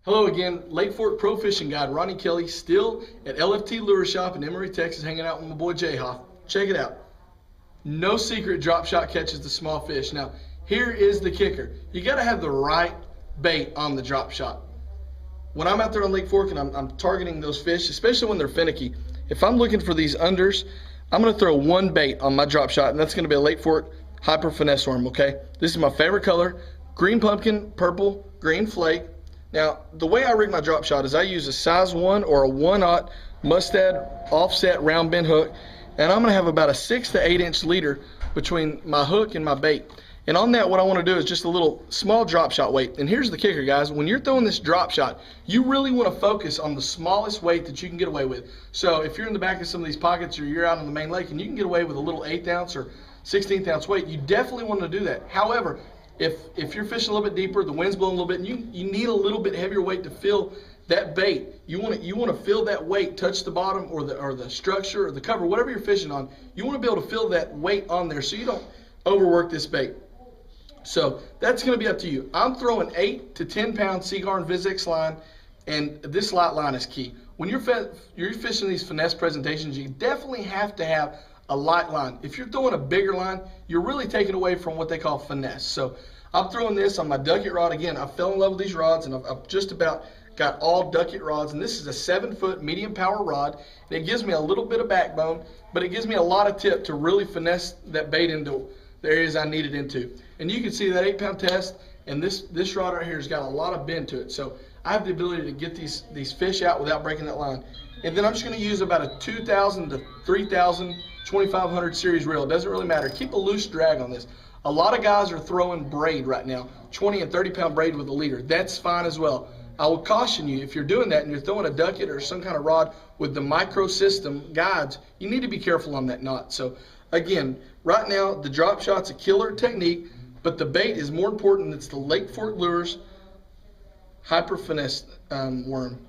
Hello again, Lake Fork Pro Fishing Guide, Ronnie Kelley, still at LFT Lure Shop in Emory, Texas, hanging out with my boy Jay Hoff. Check it out. No secret drop shot catches the small fish. Now, here is the kicker. You got to have the right bait on the drop shot. When I'm out there on Lake Fork and I'm targeting those fish, especially when they're finicky, if I'm looking for these unders, I'm going to throw one bait on my drop shot, and that's going to be a Lake Fork Hyper Finesse Worm, okay? This is my favorite color, green pumpkin, purple, green flake. Now, the way I rig my drop shot is I use a size 1 or a 1/0 Mustad offset round bend hook, and I'm going to have about a 6 to 8 inch leader between my hook and my bait. And on that, what I want to do is just a little small drop shot weight. And here's the kicker, guys. When you're throwing this drop shot, you really want to focus on the smallest weight that you can get away with. So if you're in the back of some of these pockets or you're out on the main lake and you can get away with a little 1/8 ounce or 1/16 ounce weight, you definitely want to do that. However, if you're fishing a little bit deeper, the wind's blowing a little bit, and you need a little bit heavier weight to fill that bait. You want to feel that weight touch the bottom or the structure or the cover, whatever you're fishing on. You want to be able to feel that weight on there so you don't overwork this bait. So that's going to be up to you. I'm throwing 8 to 10 pound Seagar and VizX line, and this light line is key. When you're fishing these finesse presentations, you definitely have to have a light line. If you're throwing a bigger line, you're really taking away from what they call finesse. So I'm throwing this on my ducket rod. Again, I fell in love with these rods, and I've just about got all ducket rods, and this is a 7-foot medium power rod, and it gives me a little bit of backbone, but it gives me a lot of tip to really finesse that bait into the areas I need it into. And you can see that 8-pound test, and this rod right here has got a lot of bend to it. So I have the ability to get these fish out without breaking that line. And then I'm just going to use about a 2,000 to 3,000 2,500 series reel. It doesn't really matter. Keep a loose drag on this. A lot of guys are throwing braid right now, 20 and 30 pound braid with a leader. That's fine as well. I will caution you, if you're doing that and you're throwing a ducket or some kind of rod with the micro system guides, you need to be careful on that knot. So again, right now the drop shot's a killer technique, but the bait is more important. It's the Lake Fork Lures Hyper Finesse worm.